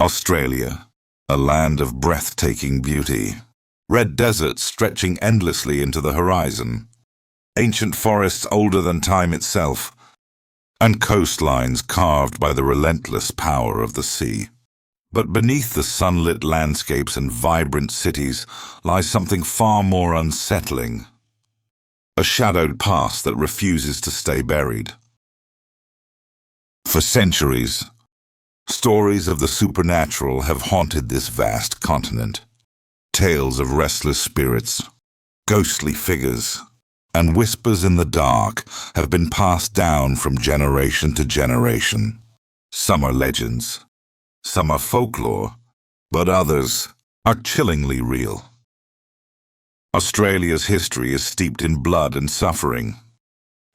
Australia, a land of breathtaking beauty. Red deserts stretching endlessly into the horizon. Ancient forests older than time itself. And coastlines carved by the relentless power of the sea. But beneath the sunlit landscapes and vibrant cities lies something far more unsettling. A shadowed past that refuses to stay buried. For centuries, stories of the supernatural have haunted this vast continent. Tales of restless spirits, ghostly figures, and whispers in the dark have been passed down from generation to generation. Some are legends, some are folklore, but others are chillingly real. Australia's history is steeped in blood and suffering.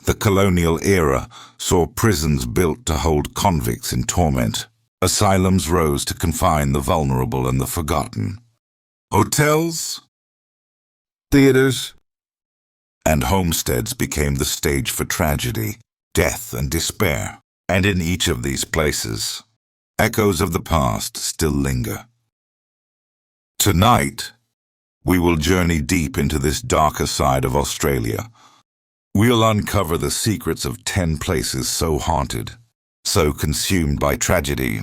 The colonial era saw prisons built to hold convicts in torment. Asylums rose to confine the vulnerable and the forgotten. Hotels, theaters, and homesteads became the stage for tragedy, death, and despair. And in each of these places, echoes of the past still linger. Tonight, we will journey deep into this darker side of Australia. We'll uncover the secrets of 10 places so haunted, so consumed by tragedy,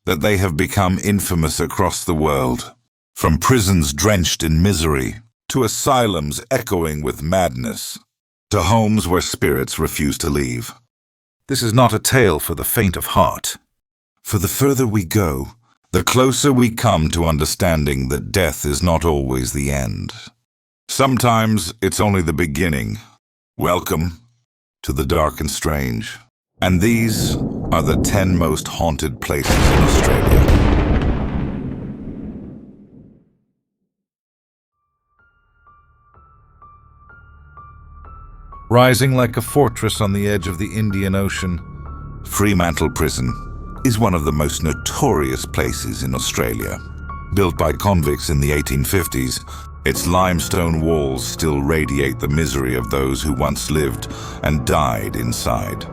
that they have become infamous across the world. From prisons drenched in misery, to asylums echoing with madness, to homes where spirits refuse to leave. This is not a tale for the faint of heart. For the further we go, the closer we come to understanding that death is not always the end. Sometimes it's only the beginning. Welcome to the dark and strange. And these are the 10 most haunted places in Australia. Rising like a fortress on the edge of the Indian Ocean, Fremantle Prison is one of the most notorious places in Australia. Built by convicts in the 1850s, its limestone walls still radiate the misery of those who once lived and died inside.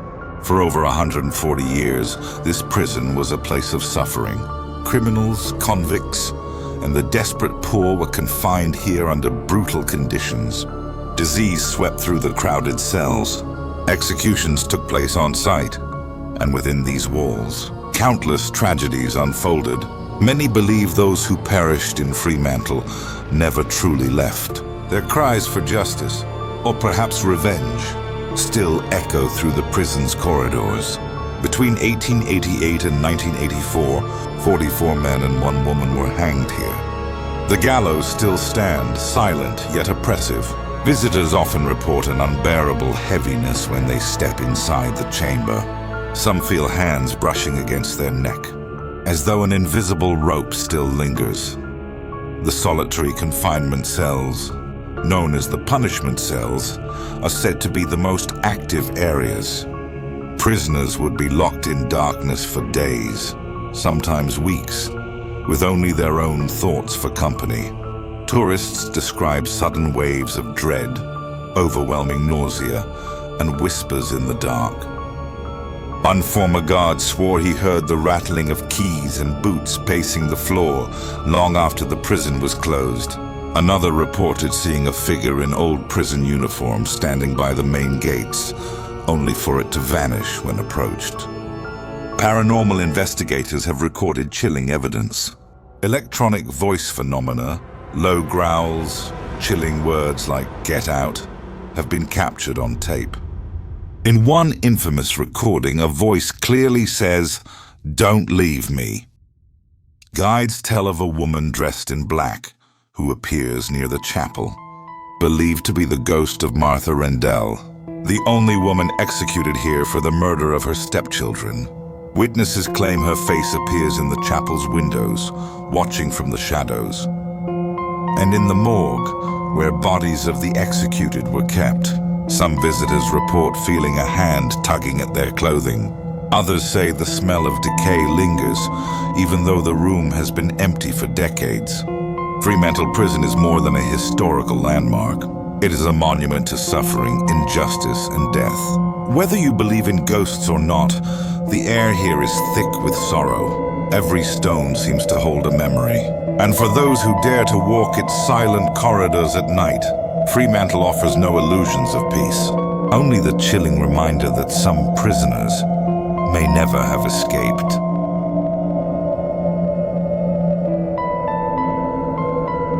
For over 140 years, this prison was a place of suffering. Criminals, convicts, and the desperate poor were confined here under brutal conditions. Disease swept through the crowded cells. Executions took place on site. And within these walls, countless tragedies unfolded. Many believe those who perished in Fremantle never truly left. Their cries for justice, or perhaps revenge, still echo through the prison's corridors. Between 1888 and 1984, 44 men and 1 woman were hanged here. The gallows still stand, silent yet oppressive. Visitors often report an unbearable heaviness when they step inside the chamber. Some feel hands brushing against their neck, as though an invisible rope still lingers. The solitary confinement cells, known as the punishment cells, are said to be the most active areas. Prisoners would be locked in darkness for days, sometimes weeks, with only their own thoughts for company. Tourists describe sudden waves of dread, overwhelming nausea, and whispers in the dark. One former guard swore he heard the rattling of keys and boots pacing the floor long after the prison was closed. Another reported seeing a figure in old prison uniform standing by the main gates, only for it to vanish when approached. Paranormal investigators have recorded chilling evidence. Electronic voice phenomena, low growls, chilling words like "get out," have been captured on tape. In one infamous recording, a voice clearly says, "Don't leave me." Guides tell of a woman dressed in black who appears near the chapel, believed to be the ghost of Martha Rendell, the only woman executed here for the murder of her stepchildren. Witnesses claim her face appears in the chapel's windows, watching from the shadows. And in the morgue, where bodies of the executed were kept, some visitors report feeling a hand tugging at their clothing. Others say the smell of decay lingers, even though the room has been empty for decades. Fremantle Prison is more than a historical landmark. It is a monument to suffering, injustice, and death. Whether you believe in ghosts or not, the air here is thick with sorrow. Every stone seems to hold a memory. And for those who dare to walk its silent corridors at night, Fremantle offers no illusions of peace, only the chilling reminder that some prisoners may never have escaped.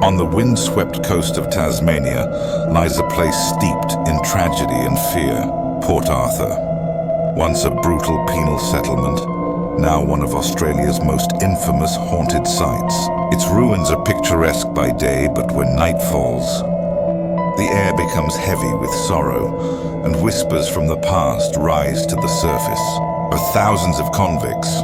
On the windswept coast of Tasmania lies a place steeped in tragedy and fear, Port Arthur. Once a brutal penal settlement, now one of Australia's most infamous haunted sites. Its ruins are picturesque by day, but when night falls, the air becomes heavy with sorrow, and whispers from the past rise to the surface. For thousands of convicts,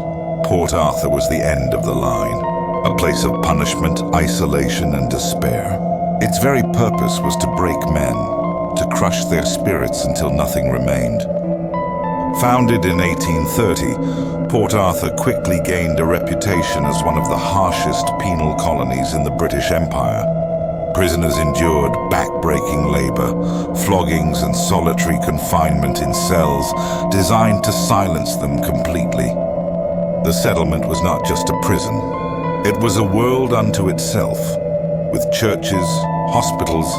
Port Arthur was the end of the line. A place of punishment, isolation, and despair. Its very purpose was to break men, to crush their spirits until nothing remained. Founded in 1830, Port Arthur quickly gained a reputation as one of the harshest penal colonies in the British Empire. Prisoners endured back-breaking labor, floggings, and solitary confinement in cells designed to silence them completely. The settlement was not just a prison. It was a world unto itself, with churches, hospitals,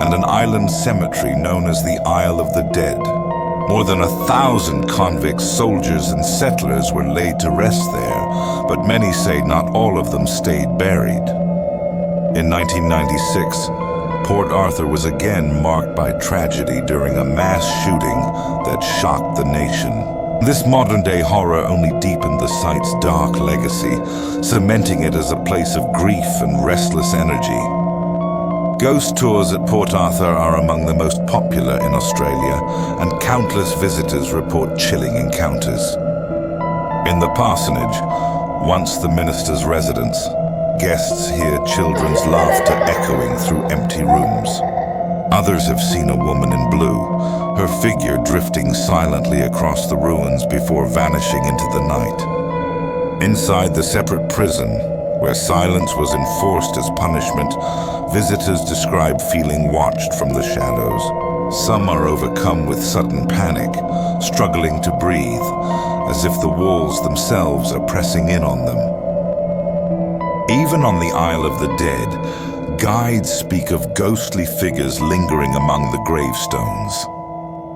and an island cemetery known as the Isle of the Dead. More than 1,000 convicts, soldiers, and settlers were laid to rest there, but many say not all of them stayed buried. In 1996, Port Arthur was again marked by tragedy during a mass shooting that shocked the nation. This modern-day horror only deepened the site's dark legacy, cementing it as a place of grief and restless energy. Ghost tours at Port Arthur are among the most popular in Australia, and countless visitors report chilling encounters. In the parsonage, once the minister's residence, guests hear children's laughter echoing through empty rooms. Others have seen a woman in blue, her figure drifting silently across the ruins before vanishing into the night. Inside the separate prison, where silence was enforced as punishment, visitors describe feeling watched from the shadows. Some are overcome with sudden panic, struggling to breathe, as if the walls themselves are pressing in on them. Even on the Isle of the Dead, guides speak of ghostly figures lingering among the gravestones.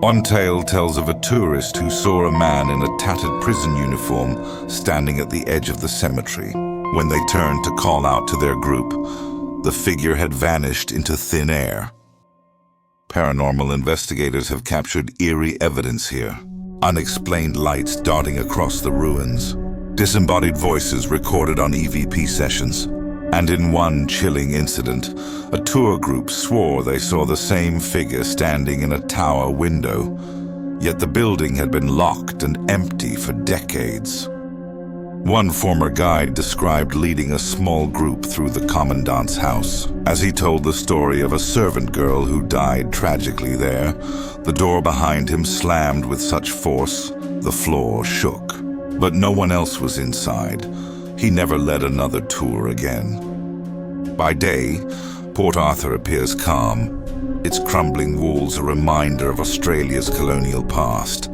One tale tells of a tourist who saw a man in a tattered prison uniform standing at the edge of the cemetery. When they turned to call out to their group, the figure had vanished into thin air. Paranormal investigators have captured eerie evidence here. Unexplained lights darting across the ruins, disembodied voices recorded on EVP sessions. And in one chilling incident, a tour group swore they saw the same figure standing in a tower window, yet the building had been locked and empty for decades. One former guide described leading a small group through the commandant's house. As he told the story of a servant girl who died tragically there, the door behind him slammed with such force, the floor shook. But no one else was inside. He never led another tour again. By day, Port Arthur appears calm, its crumbling walls a reminder of Australia's colonial past.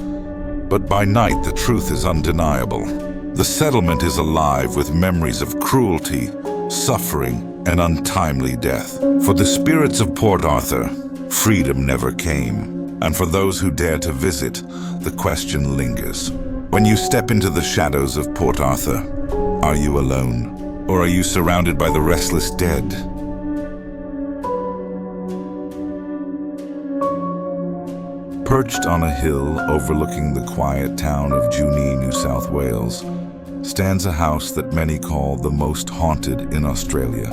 But by night, the truth is undeniable. The settlement is alive with memories of cruelty, suffering, and untimely death. For the spirits of Port Arthur, freedom never came. And for those who dare to visit, the question lingers. When you step into the shadows of Port Arthur, are you alone? Or are you surrounded by the restless dead? Perched on a hill overlooking the quiet town of Junee, New South Wales, stands a house that many call the most haunted in Australia.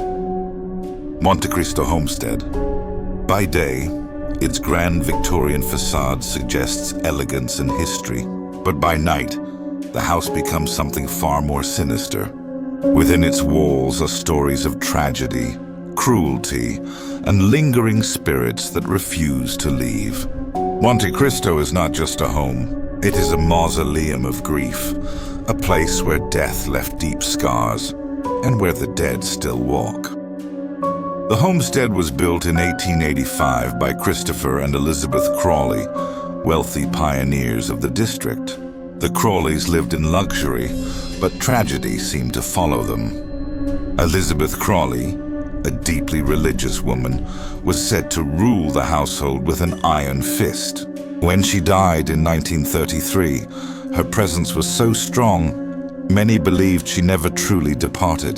Monte Cristo Homestead. By day, its grand Victorian facade suggests elegance and history, but by night, the house becomes something far more sinister. Within its walls are stories of tragedy, cruelty, and lingering spirits that refuse to leave. Monte Cristo is not just a home. It is a mausoleum of grief, a place where death left deep scars, and where the dead still walk. The homestead was built in 1885 by Christopher and Elizabeth Crawley, wealthy pioneers of the district. The Crawleys lived in luxury, but tragedy seemed to follow them. Elizabeth Crawley, a deeply religious woman, was said to rule the household with an iron fist. When she died in 1933, her presence was so strong, many believed she never truly departed.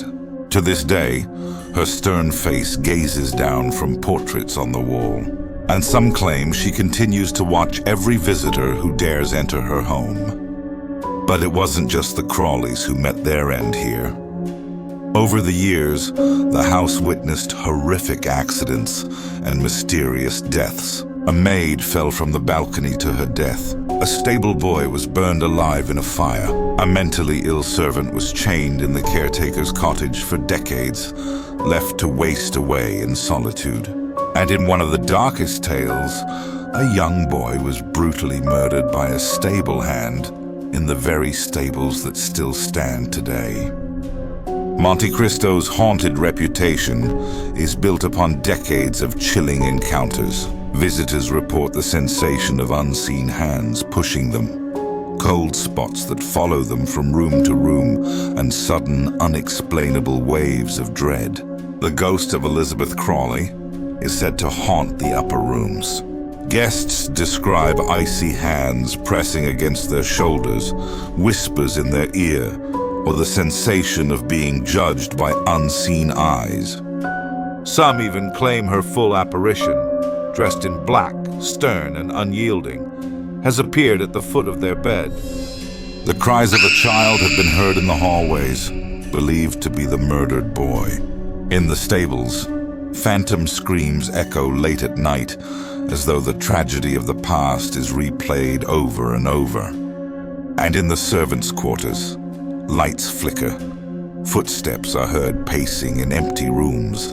To this day, her stern face gazes down from portraits on the wall, and some claim she continues to watch every visitor who dares enter her home. But it wasn't just the Crawleys who met their end here. Over the years, the house witnessed horrific accidents and mysterious deaths. A maid fell from the balcony to her death. A stable boy was burned alive in a fire. A mentally ill servant was chained in the caretaker's cottage for decades, left to waste away in solitude. And in one of the darkest tales, a young boy was brutally murdered by a stable hand in the very stables that still stand today. Monte Cristo's haunted reputation is built upon decades of chilling encounters. Visitors report the sensation of unseen hands pushing them, cold spots that follow them from room to room, and sudden, unexplainable waves of dread. The ghost of Elizabeth Crawley is said to haunt the upper rooms. Guests describe icy hands pressing against their shoulders, whispers in their ear, or the sensation of being judged by unseen eyes. Some even claim her full apparition, dressed in black, stern and unyielding, has appeared at the foot of their bed. The cries of a child have been heard in the hallways, believed to be the murdered boy. In the stables, phantom screams echo late at night, as though the tragedy of the past is replayed over and over. And in the servants' quarters, lights flicker, footsteps are heard pacing in empty rooms,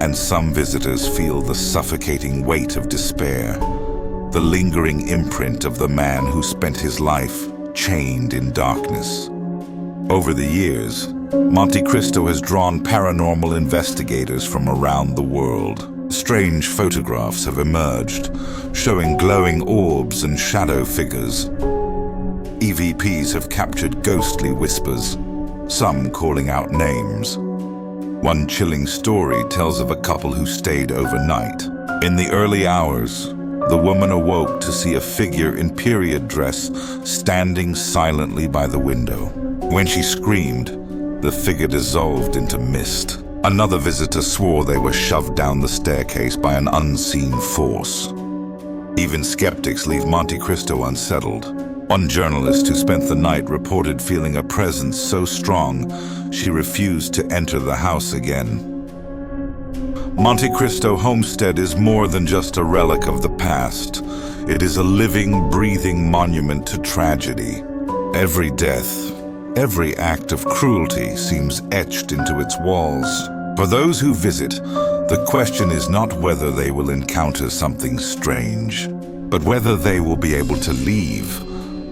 and some visitors feel the suffocating weight of despair, the lingering imprint of the man who spent his life chained in darkness. Over the years, Monte Cristo has drawn paranormal investigators from around the world. Strange photographs have emerged, showing glowing orbs and shadow figures. EVPs have captured ghostly whispers, some calling out names. One chilling story tells of a couple who stayed overnight. In the early hours, the woman awoke to see a figure in period dress standing silently by the window. When she screamed, the figure dissolved into mist. Another visitor swore they were shoved down the staircase by an unseen force. Even skeptics leave Monte Cristo unsettled. One journalist who spent the night reported feeling a presence so strong she refused to enter the house again. Monte Cristo Homestead is more than just a relic of the past. It is a living, breathing monument to tragedy. Every death, every act of cruelty seems etched into its walls. For those who visit, the question is not whether they will encounter something strange, but whether they will be able to leave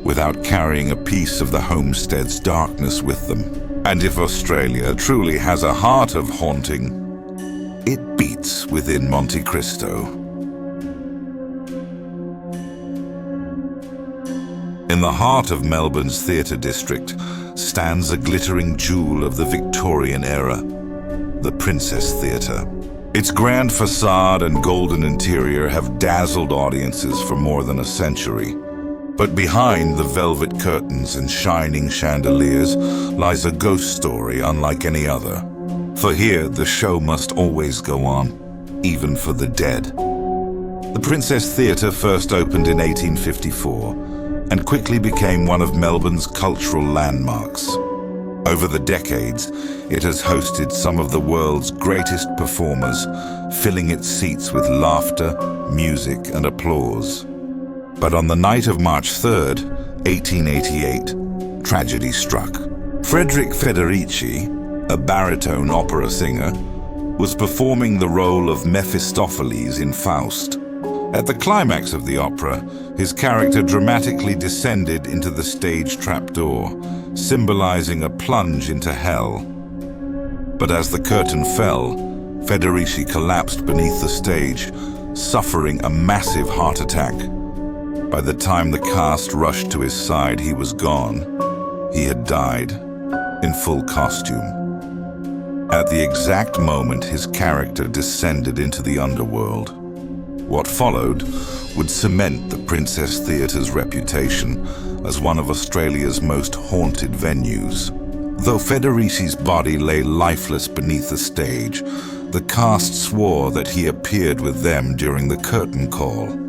without carrying a piece of the homestead's darkness with them. And if Australia truly has a heart of haunting, it beats within Monte Cristo. In the heart of Melbourne's theatre district stands a glittering jewel of the Victorian era, the Princess Theatre. Its grand facade and golden interior have dazzled audiences for more than a century. But behind the velvet curtains and shining chandeliers lies a ghost story unlike any other. For here, the show must always go on, even for the dead. The Princess Theatre first opened in 1854 and quickly became one of Melbourne's cultural landmarks. Over the decades, it has hosted some of the world's greatest performers, filling its seats with laughter, music, and applause. But on the night of March 3rd, 1888, tragedy struck. Frederick Federici, a baritone opera singer, was performing the role of Mephistopheles in Faust. At the climax of the opera, his character dramatically descended into the stage trapdoor, symbolizing a plunge into hell. But as the curtain fell, Federici collapsed beneath the stage, suffering a massive heart attack. By the time the cast rushed to his side, he was gone. He had died, in full costume. At the exact moment his character descended into the underworld. What followed would cement the Princess Theatre's reputation as one of Australia's most haunted venues. Though Federici's body lay lifeless beneath the stage, the cast swore that he appeared with them during the curtain call.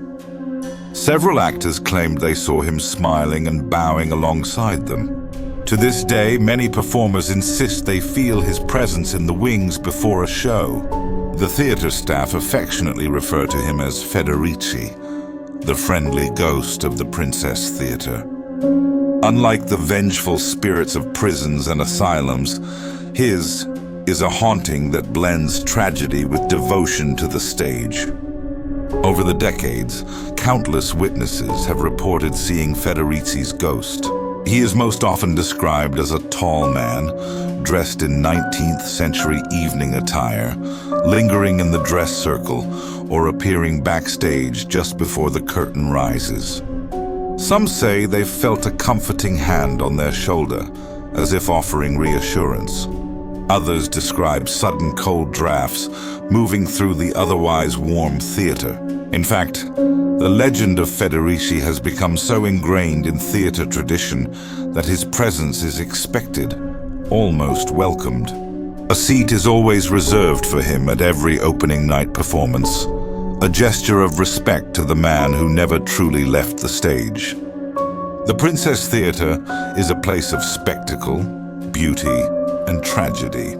Several actors claimed they saw him smiling and bowing alongside them. To this day, many performers insist they feel his presence in the wings before a show. The theatre staff affectionately refer to him as Federici, the friendly ghost of the Princess Theatre. Unlike the vengeful spirits of prisons and asylums, his is a haunting that blends tragedy with devotion to the stage. Over the decades, countless witnesses have reported seeing Federici's ghost. He is most often described as a tall man, dressed in 19th century evening attire, lingering in the dress circle or appearing backstage just before the curtain rises. Some say they've felt a comforting hand on their shoulder, as if offering reassurance. Others describe sudden cold drafts moving through the otherwise warm theatre. In fact, the legend of Federici has become so ingrained in theatre tradition that his presence is expected, almost welcomed. A seat is always reserved for him at every opening night performance, a gesture of respect to the man who never truly left the stage. The Princess Theatre is a place of spectacle, beauty, and tragedy.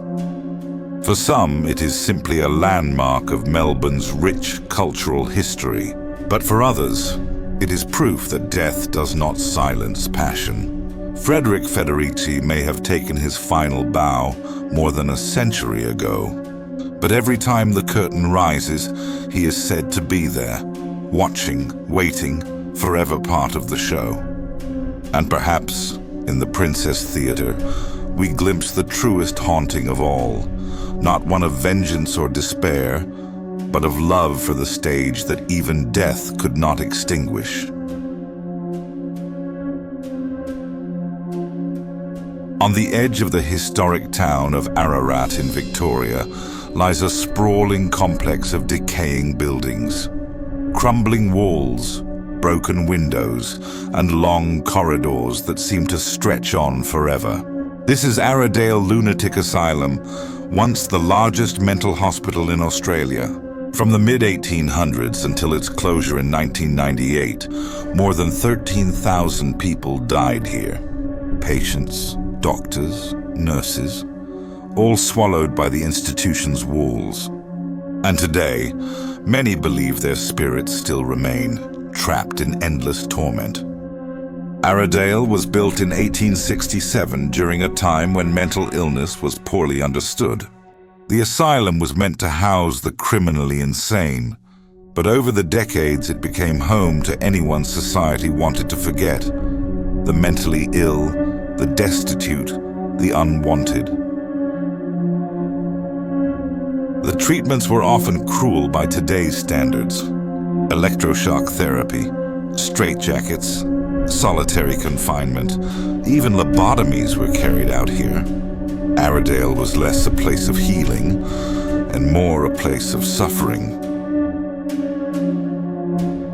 For some, it is simply a landmark of Melbourne's rich cultural history. But for others, it is proof that death does not silence passion. Frederick Federici may have taken his final bow more than a century ago. But every time the curtain rises, he is said to be there, watching, waiting, forever part of the show. And perhaps, in the Princess Theatre, we glimpse the truest haunting of all, not one of vengeance or despair, but of love for the stage that even death could not extinguish. On the edge of the historic town of Ararat in Victoria lies a sprawling complex of decaying buildings. Crumbling walls, broken windows, and long corridors that seem to stretch on forever. This is Aradale Lunatic Asylum, once the largest mental hospital in Australia. From the mid-1800s until its closure in 1998, more than 13,000 people died here. Patients, doctors, nurses, all swallowed by the institution's walls. And today, many believe their spirits still remain, trapped in endless torment. Aradale was built in 1867 during a time when mental illness was poorly understood. The asylum was meant to house the criminally insane, but over the decades it became home to anyone society wanted to forget. The mentally ill, the destitute, the unwanted. The treatments were often cruel by today's standards. Electroshock therapy, straitjackets, solitary confinement, even lobotomies were carried out here. Aradale was less a place of healing and more a place of suffering.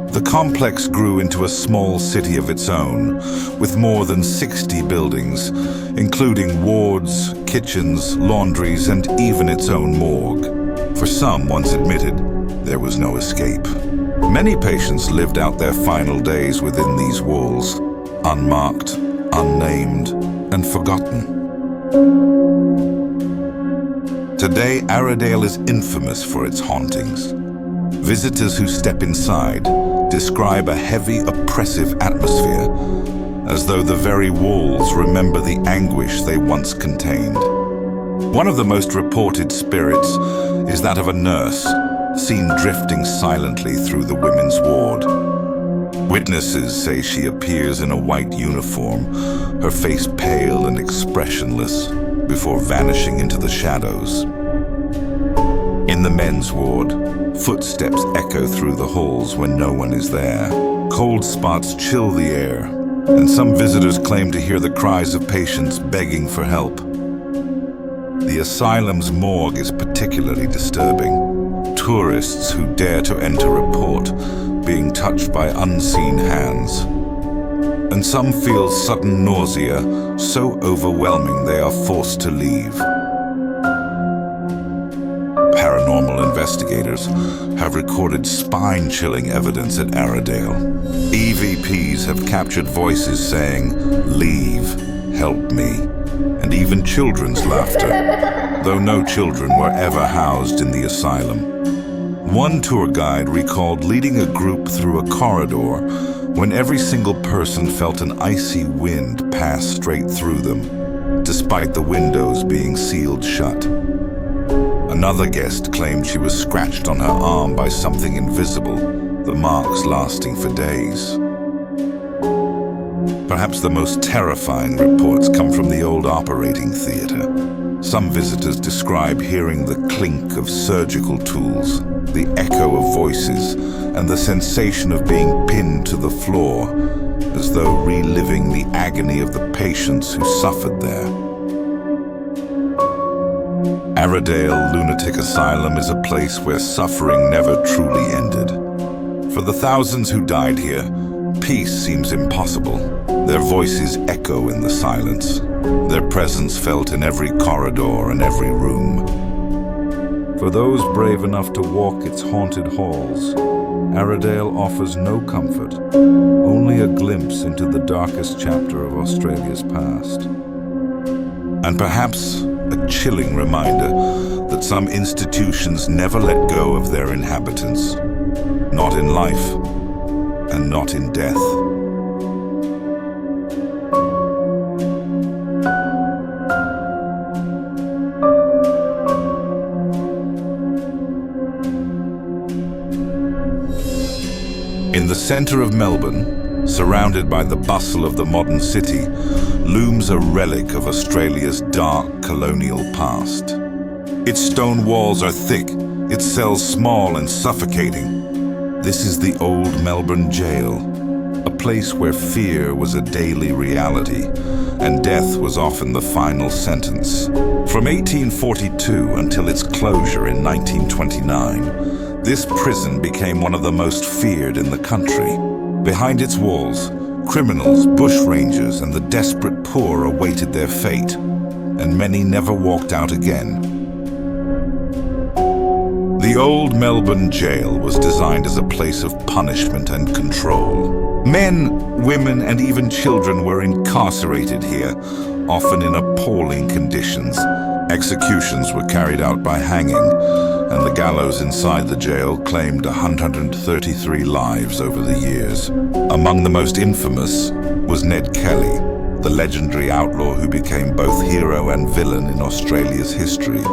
The complex grew into a small city of its own, with more than 60 buildings, including wards, kitchens, laundries, and even its own morgue. For some, once admitted, there was no escape. Many patients lived out their final days within these walls, unmarked, unnamed, and forgotten. Today, Aradale is infamous for its hauntings. Visitors who step inside describe a heavy, oppressive atmosphere, as though the very walls remember the anguish they once contained. One of the most reported spirits is that of a nurse, seen drifting silently through the women's ward. Witnesses say she appears in a white uniform, her face pale and expressionless, before vanishing into the shadows. In the men's ward, footsteps echo through the halls when no one is there. Cold spots chill the air, and some visitors claim to hear the cries of patients begging for help. The asylum's morgue is particularly disturbing. Tourists who dare to enter report being touched by unseen hands. And some feel sudden nausea so overwhelming they are forced to leave. Paranormal investigators have recorded spine-chilling evidence at Aradale. EVPs have captured voices saying, "Leave, help me," and even children's laughter, though no children were ever housed in the asylum. One tour guide recalled leading a group through a corridor when every single person felt an icy wind pass straight through them, despite the windows being sealed shut. Another guest claimed she was scratched on her arm by something invisible, the marks lasting for days. Perhaps the most terrifying reports come from the old operating theatre. Some visitors describe hearing the clink of surgical tools, the echo of voices, and the sensation of being pinned to the floor, as though reliving the agony of the patients who suffered there. Aradale Lunatic Asylum is a place where suffering never truly ended. For the thousands who died here, peace seems impossible. Their voices echo in the silence, their presence felt in every corridor and every room. For those brave enough to walk its haunted halls, Aradale offers no comfort, only a glimpse into the darkest chapter of Australia's past. And perhaps a chilling reminder that some institutions never let go of their inhabitants, not in life and not in death. In the centre of Melbourne, surrounded by the bustle of the modern city, looms a relic of Australia's dark colonial past. Its stone walls are thick, its cells small and suffocating. This is the Old Melbourne Gaol, a place where fear was a daily reality and death was often the final sentence. From 1842 until its closure in 1929, this prison became one of the most feared in the country. Behind its walls, criminals, bushrangers, and the desperate poor awaited their fate, and many never walked out again. The Old Melbourne Gaol was designed as a place of punishment and control. Men, women, and even children were incarcerated here, often in appalling conditions. Executions were carried out by hanging, and the gallows inside the jail claimed 133 lives over the years. Among the most infamous was Ned Kelly, the legendary outlaw who became both hero and villain in Australia's history.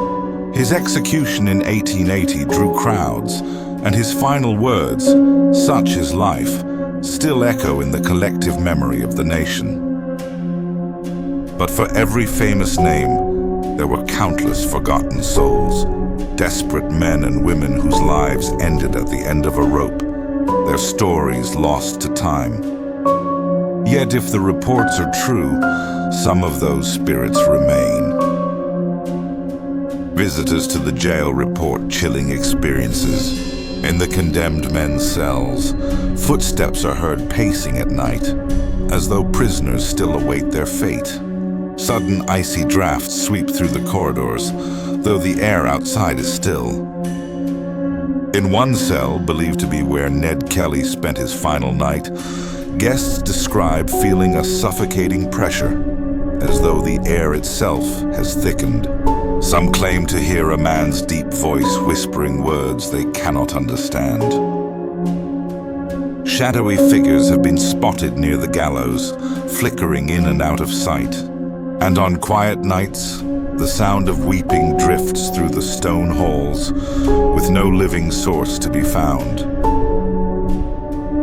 His execution in 1880 drew crowds, and his final words, "Such is life," still echo in the collective memory of the nation. But for every famous name, there were countless forgotten souls, desperate men and women whose lives ended at the end of a rope, their stories lost to time. Yet if the reports are true, some of those spirits remain. Visitors to the jail report chilling experiences. In the condemned men's cells, footsteps are heard pacing at night, as though prisoners still await their fate. Sudden icy drafts sweep through the corridors, though the air outside is still. In one cell, believed to be where Ned Kelly spent his final night, guests describe feeling a suffocating pressure, as though the air itself has thickened. Some claim to hear a man's deep voice whispering words they cannot understand. Shadowy figures have been spotted near the gallows, flickering in and out of sight. And on quiet nights, the sound of weeping drifts through the stone halls, with no living source to be found.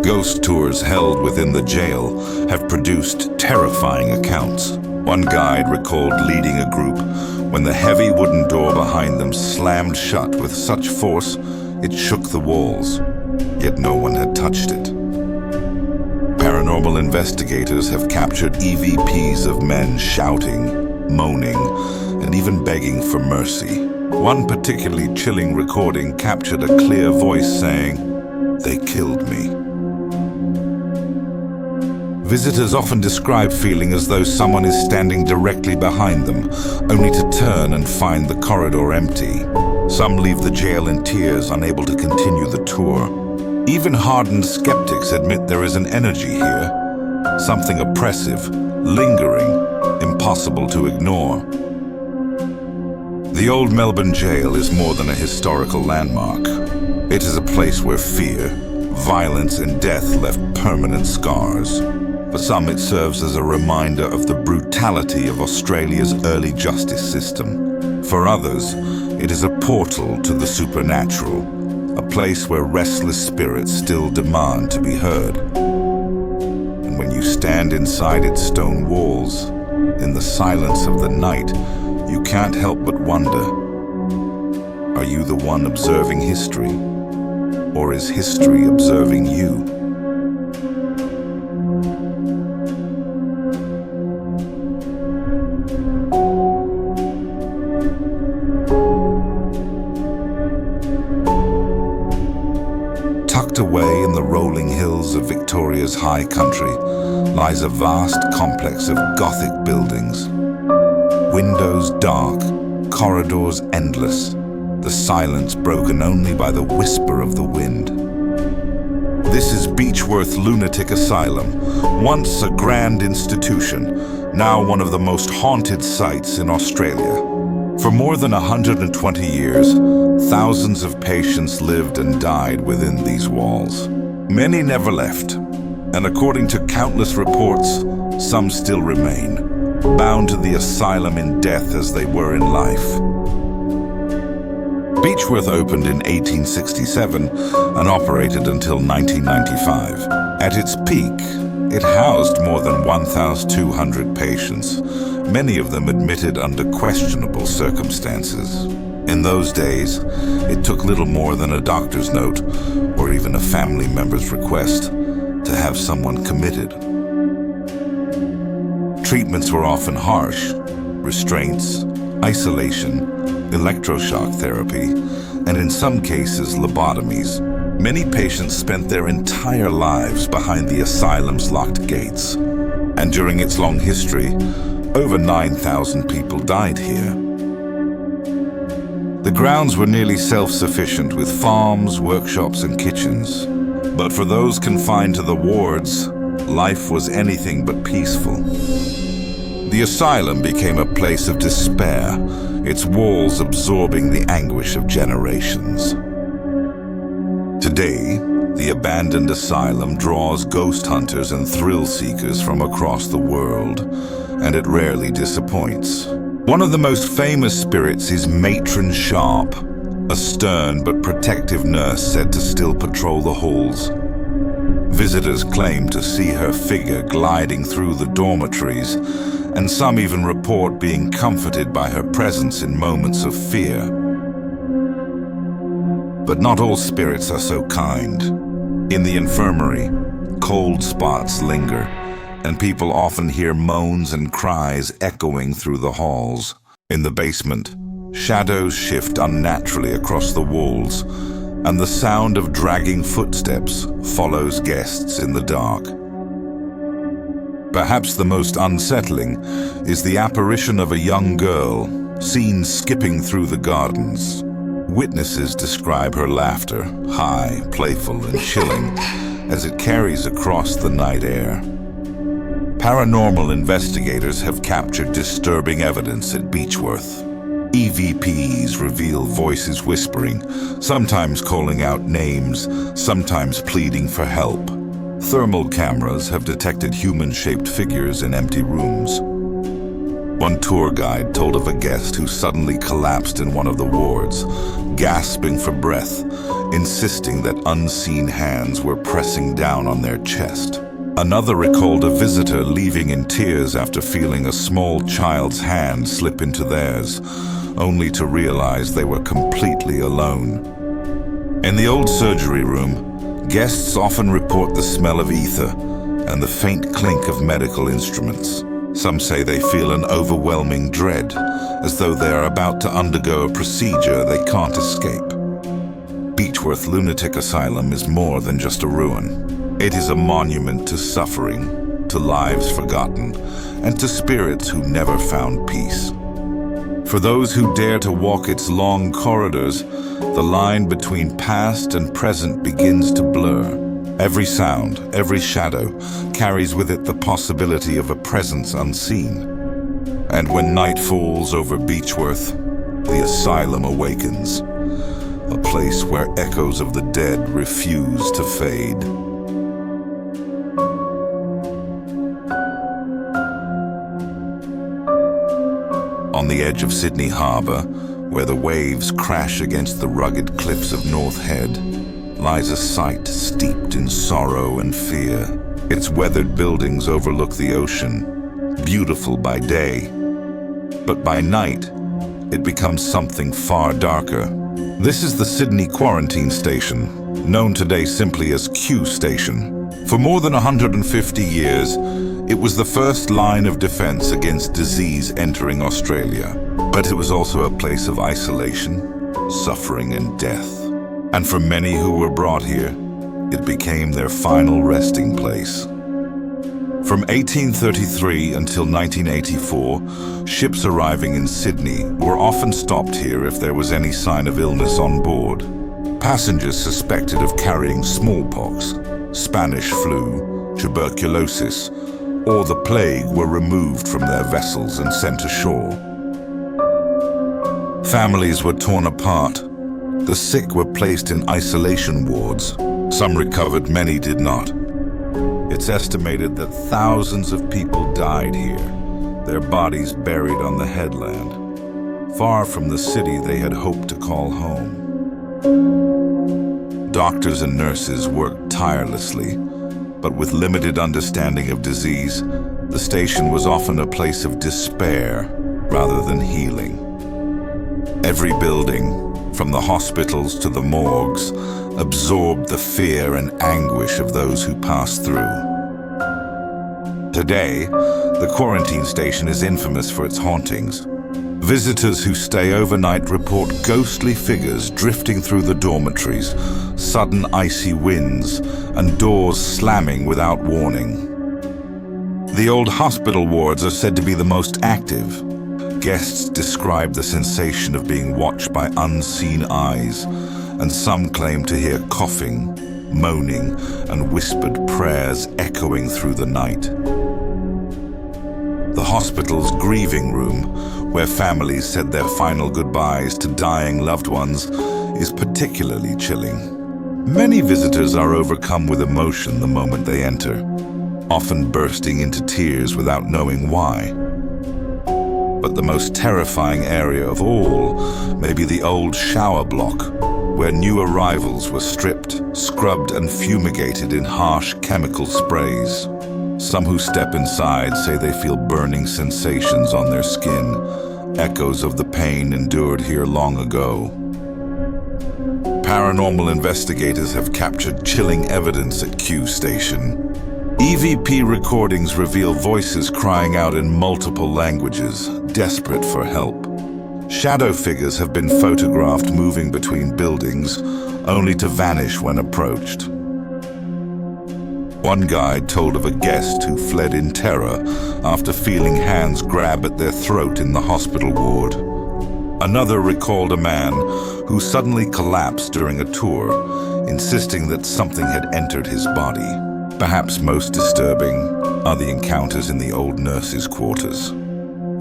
Ghost tours held within the jail have produced terrifying accounts. One guide recalled leading a group when the heavy wooden door behind them slammed shut with such force it shook the walls, yet no one had touched it. paranormal investigators have captured EVPs of men shouting, moaning, and even begging for mercy. One particularly chilling recording captured a clear voice saying, "They killed me." Visitors often describe feeling as though someone is standing directly behind them, only to turn and find the corridor empty. Some leave the jail in tears, unable to continue the tour. Even hardened skeptics admit there is an energy here, something oppressive, lingering, impossible to ignore. The Old Melbourne Gaol is more than a historical landmark. It is a place where fear, violence, and death left permanent scars. For some, it serves as a reminder of the brutality of Australia's early justice system. For others, it is a portal to the supernatural, a place where restless spirits still demand to be heard. And when you stand inside its stone walls, in the silence of the night, you can't help but wonder, are you the one observing history? Or is history observing you? Tucked away in the rolling hills of Victoria's high country lies a vast complex of Gothic buildings. Windows dark, corridors endless, the silence broken only by the whisper of the wind. This is Beechworth Lunatic Asylum, once a grand institution, now one of the most haunted sites in Australia. For more than 120 years, thousands of patients lived and died within these walls. Many never left, and according to countless reports, some still remain, bound to the asylum in death as they were in life. Beechworth opened in 1867 and operated until 1995. At its peak, it housed more than 1,200 patients, many of them admitted under questionable circumstances. In those days, it took little more than a doctor's note or even a family member's request to have someone committed. Treatments were often harsh: restraints, isolation, electroshock therapy, and in some cases, lobotomies. Many patients spent their entire lives behind the asylum's locked gates. And during its long history, over 9,000 people died here. The grounds were nearly self-sufficient, with farms, workshops, and kitchens. But for those confined to the wards, life was anything but peaceful. The asylum became a place of despair, its walls absorbing the anguish of generations. Today, the abandoned asylum draws ghost hunters and thrill seekers from across the world, and it rarely disappoints. One of the most famous spirits is Matron Sharp, a stern but protective nurse said to still patrol the halls. Visitors claim to see her figure gliding through the dormitories, and some even report being comforted by her presence in moments of fear. But not all spirits are so kind. In the infirmary, cold spots linger, and people often hear moans and cries echoing through the halls. In the basement, shadows shift unnaturally across the walls, and the sound of dragging footsteps follows guests in the dark. Perhaps the most unsettling is the apparition of a young girl seen skipping through the gardens. Witnesses describe her laughter, high, playful, and chilling, as it carries across the night air. Paranormal investigators have captured disturbing evidence at Beechworth. EVPs reveal voices whispering, sometimes calling out names, sometimes pleading for help. Thermal cameras have detected human-shaped figures in empty rooms. One tour guide told of a guest who suddenly collapsed in one of the wards, gasping for breath, insisting that unseen hands were pressing down on their chest. Another recalled a visitor leaving in tears after feeling a small child's hand slip into theirs, only to realize they were completely alone. In the old surgery room, guests often report the smell of ether, and the faint clink of medical instruments. Some say they feel an overwhelming dread, as though they are about to undergo a procedure they can't escape. Beechworth Lunatic Asylum is more than just a ruin. It is a monument to suffering, to lives forgotten, and to spirits who never found peace. For those who dare to walk its long corridors, the line between past and present begins to blur. Every sound, every shadow, carries with it the possibility of a presence unseen. And when night falls over Beechworth, the asylum awakens, a place where echoes of the dead refuse to fade. On the edge of Sydney Harbour, where the waves crash against the rugged cliffs of North Head, lies a site steeped in sorrow and fear. Its weathered buildings overlook the ocean, beautiful by day. But by night, it becomes something far darker. This is the Sydney Quarantine Station, known today simply as Q Station. For more than 150 years, it was the first line of defense against disease entering Australia. But it was also a place of isolation, suffering, and death. And for many who were brought here, it became their final resting place. From 1833 until 1984, ships arriving in Sydney were often stopped here if there was any sign of illness on board. Passengers suspected of carrying smallpox, Spanish flu, tuberculosis, or the plague were removed from their vessels and sent ashore. Families were torn apart. The sick were placed in isolation wards. Some recovered, many did not. It's estimated that thousands of people died here, their bodies buried on the headland, far from the city they had hoped to call home. Doctors and nurses worked tirelessly, but with limited understanding of disease, the station was often a place of despair rather than healing. Every building, from the hospitals to the morgues, absorbed the fear and anguish of those who passed through. Today, the quarantine station is infamous for its hauntings. Visitors who stay overnight report ghostly figures drifting through the dormitories, sudden icy winds, and doors slamming without warning. The old hospital wards are said to be the most active. Guests describe the sensation of being watched by unseen eyes, and some claim to hear coughing, moaning, and whispered prayers echoing through the night. The hospital's grieving room, where families said their final goodbyes to dying loved ones, is particularly chilling. Many visitors are overcome with emotion the moment they enter, often bursting into tears without knowing why. But the most terrifying area of all may be the old shower block, where new arrivals were stripped, scrubbed, and fumigated in harsh chemical sprays. Some who step inside say they feel burning sensations on their skin, echoes of the pain endured here long ago. Paranormal investigators have captured chilling evidence at Q Station. EVP recordings reveal voices crying out in multiple languages, desperate for help. Shadow figures have been photographed moving between buildings, only to vanish when approached. One guide told of a guest who fled in terror after feeling hands grab at their throat in the hospital ward. Another recalled a man who suddenly collapsed during a tour, insisting that something had entered his body. Perhaps most disturbing are the encounters in the old nurses' quarters.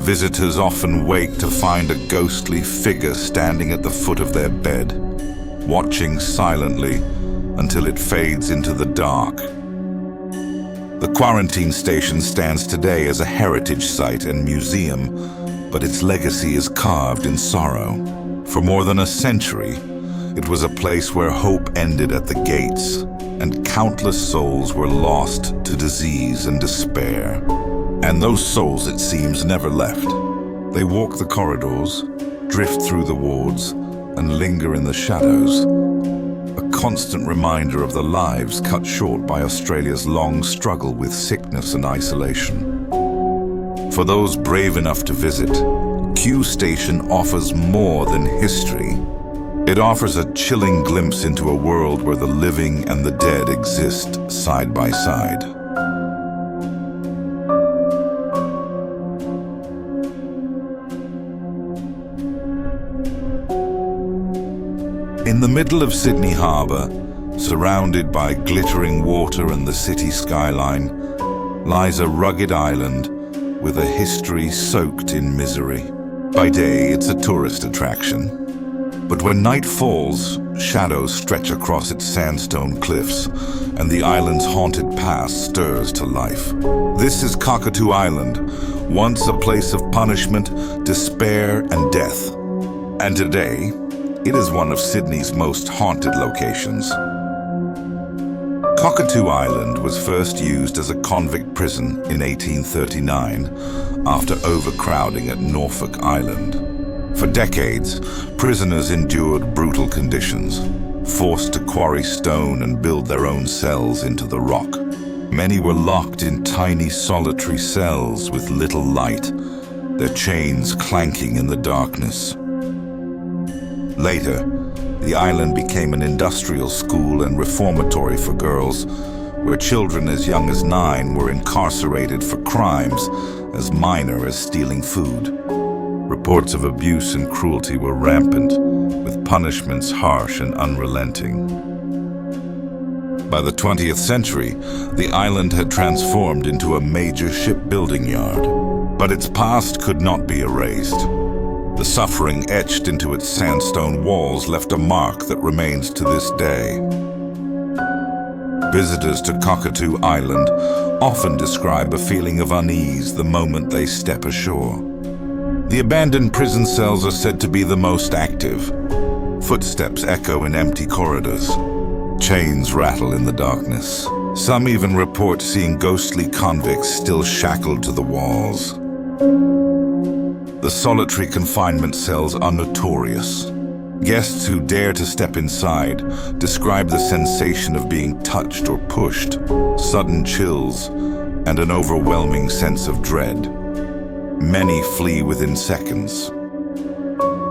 Visitors often wake to find a ghostly figure standing at the foot of their bed, watching silently until it fades into the dark. The quarantine station stands today as a heritage site and museum, but its legacy is carved in sorrow. For more than a century, it was a place where hope ended at the gates, and countless souls were lost to disease and despair. And those souls, it seems, never left. They walk the corridors, drift through the wards, and linger in the shadows. A constant reminder of the lives cut short by Australia's long struggle with sickness and isolation. For those brave enough to visit, Q Station offers more than history. It offers a chilling glimpse into a world where the living and the dead exist side by side. In the middle of Sydney Harbour, surrounded by glittering water and the city skyline, lies a rugged island with a history soaked in misery. By day, it's a tourist attraction. But when night falls, shadows stretch across its sandstone cliffs, and the island's haunted past stirs to life. This is Cockatoo Island, once a place of punishment, despair, and death. And today, it is one of Sydney's most haunted locations. Cockatoo Island was first used as a convict prison in 1839 after overcrowding at Norfolk Island. For decades, prisoners endured brutal conditions, forced to quarry stone and build their own cells into the rock. Many were locked in tiny solitary cells with little light, their chains clanking in the darkness. Later, the island became an industrial school and reformatory for girls, where children as young as 9 were incarcerated for crimes as minor as stealing food. Reports of abuse and cruelty were rampant, with punishments harsh and unrelenting. By the 20th century, the island had transformed into a major shipbuilding yard, but its past could not be erased. The suffering etched into its sandstone walls left a mark that remains to this day. Visitors to Cockatoo Island often describe a feeling of unease the moment they step ashore. The abandoned prison cells are said to be the most active. Footsteps echo in empty corridors. Chains rattle in the darkness. Some even report seeing ghostly convicts still shackled to the walls. The solitary confinement cells are notorious. Guests who dare to step inside describe the sensation of being touched or pushed, sudden chills, and an overwhelming sense of dread. Many flee within seconds.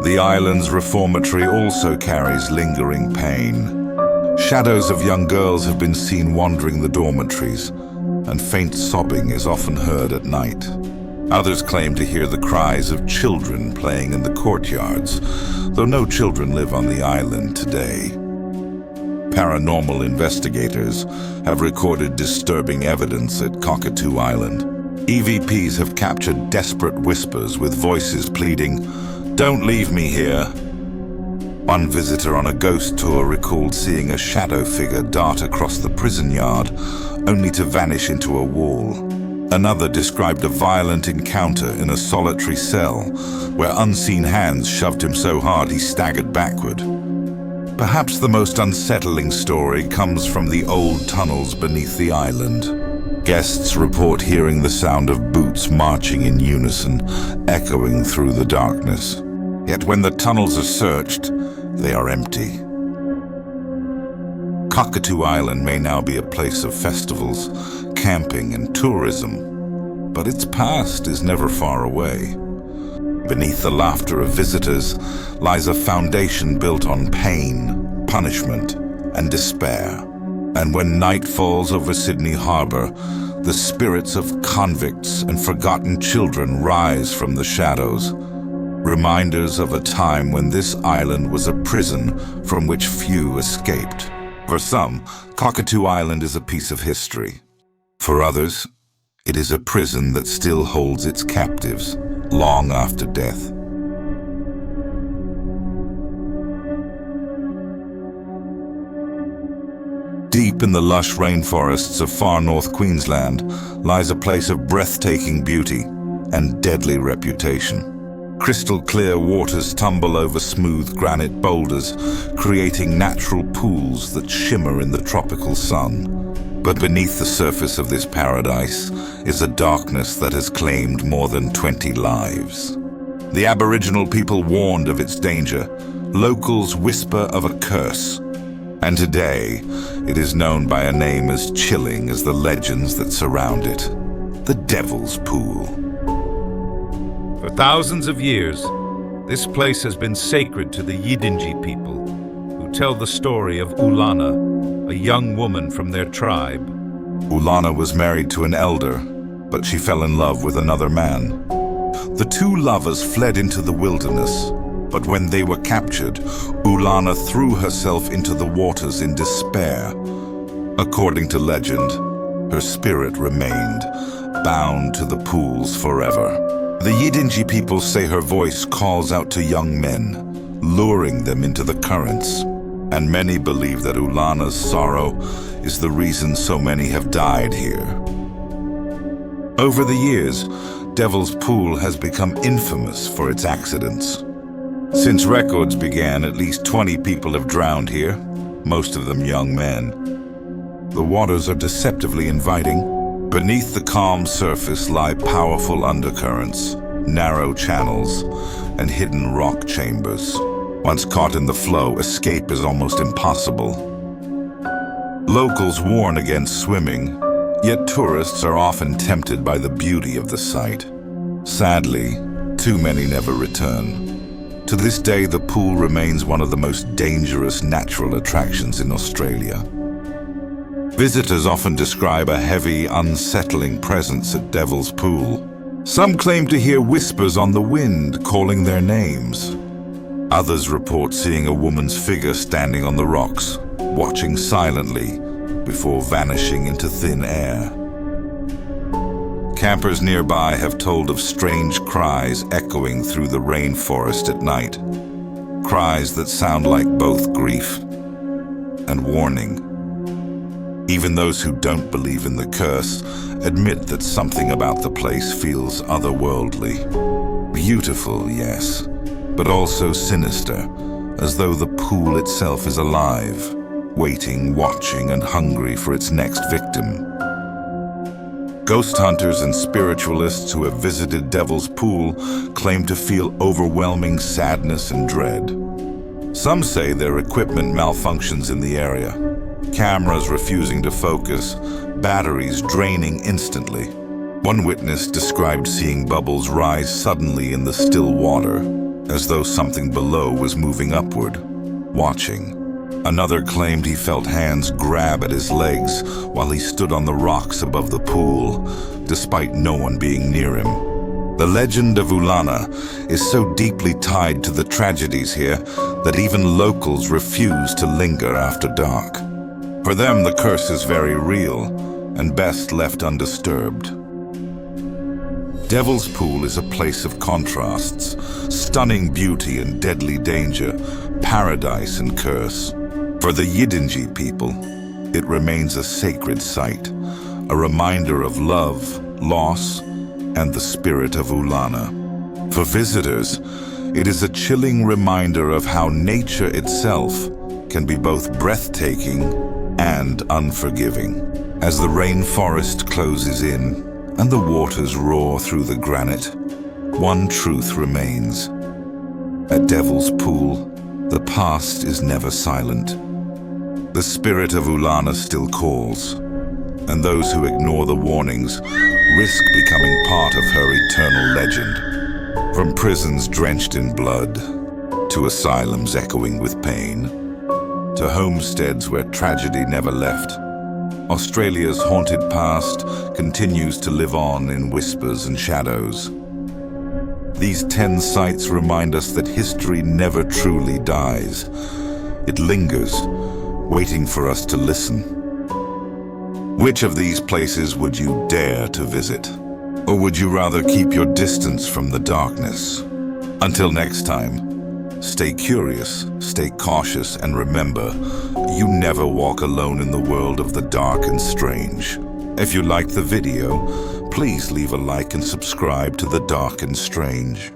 The island's reformatory also carries lingering pain. Shadows of young girls have been seen wandering the dormitories, and faint sobbing is often heard at night. Others claim to hear the cries of children playing in the courtyards, though no children live on the island today. Paranormal investigators have recorded disturbing evidence at Cockatoo Island. EVPs have captured desperate whispers with voices pleading, "Don't leave me here." One visitor on a ghost tour recalled seeing a shadow figure dart across the prison yard, only to vanish into a wall. Another described a violent encounter in a solitary cell, where unseen hands shoved him so hard he staggered backward. Perhaps the most unsettling story comes from the old tunnels beneath the island. Guests report hearing the sound of boots marching in unison, echoing through the darkness. Yet when the tunnels are searched, they are empty. Cockatoo Island may now be a place of festivals, camping, and tourism, but its past is never far away. Beneath the laughter of visitors lies a foundation built on pain, punishment, and despair. And when night falls over Sydney Harbour, the spirits of convicts and forgotten children rise from the shadows, reminders of a time when this island was a prison from which few escaped. For some, Cockatoo Island is a piece of history. For others, it is a prison that still holds its captives long after death. Deep in the lush rainforests of far north Queensland lies a place of breathtaking beauty and deadly reputation. Crystal clear waters tumble over smooth granite boulders, creating natural pools that shimmer in the tropical sun. But beneath the surface of this paradise is a darkness that has claimed more than 20 lives. The Aboriginal people warned of its danger. Locals whisper of a curse, And today, it is known by a name as chilling as the legends that surround it, the Devil's Pool. For thousands of years, this place has been sacred to the Yidinji people, who tell the story of Ulana, a young woman from their tribe. Ulana was married to an elder, but she fell in love with another man. The two lovers fled into the wilderness, but when they were captured, Ulana threw herself into the waters in despair. According to legend, her spirit remained, bound to the pools forever. The Yidinji people say her voice calls out to young men, luring them into the currents. And many believe that Ulana's sorrow is the reason so many have died here. Over the years, Devil's Pool has become infamous for its accidents. Since records began, at least 20 people have drowned here, most of them young men. The waters are deceptively inviting. Beneath the calm surface lie powerful undercurrents, narrow channels, and hidden rock chambers. Once caught in the flow, escape is almost impossible. Locals warn against swimming, yet tourists are often tempted by the beauty of the sight. Sadly, too many never return. To this day, the pool remains one of the most dangerous natural attractions in Australia. Visitors often describe a heavy, unsettling presence at Devil's Pool. Some claim to hear whispers on the wind calling their names. Others report seeing a woman's figure standing on the rocks, watching silently before vanishing into thin air. Campers nearby have told of strange cries echoing through the rainforest at night, cries that sound like both grief and warning. Even those who don't believe in the curse admit that something about the place feels otherworldly. Beautiful, yes, but also sinister, as though the pool itself is alive, waiting, watching, and hungry for its next victim. Ghost hunters and spiritualists who have visited Devil's Pool claim to feel overwhelming sadness and dread. Some say their equipment malfunctions in the area, cameras refusing to focus, batteries draining instantly. One witness described seeing bubbles rise suddenly in the still water, as though something below was moving upward, watching. Another claimed he felt hands grab at his legs while he stood on the rocks above the pool, despite no one being near him. The legend of Ulana is so deeply tied to the tragedies here that even locals refuse to linger after dark. For them, the curse is very real and best left undisturbed. Devil's Pool is a place of contrasts, stunning beauty and deadly danger, paradise and curse. For the Yidinji people, it remains a sacred site, a reminder of love, loss, and the spirit of Ulana. For visitors, it is a chilling reminder of how nature itself can be both breathtaking and unforgiving. As the rainforest closes in and the waters roar through the granite, one truth remains. At Devil's Pool, the past is never silent. The spirit of Ulana still calls, and those who ignore the warnings risk becoming part of her eternal legend. From prisons drenched in blood, to asylums echoing with pain, to homesteads where tragedy never left, Australia's haunted past continues to live on in whispers and shadows. These 10 sites remind us that history never truly dies. It lingers, waiting for us to listen. Which of these places would you dare to visit? Or would you rather keep your distance from the darkness? Until next time, stay curious, stay cautious, and remember, you never walk alone in the world of the dark and strange. If you liked the video, please leave a like and subscribe to The Dark and Strange.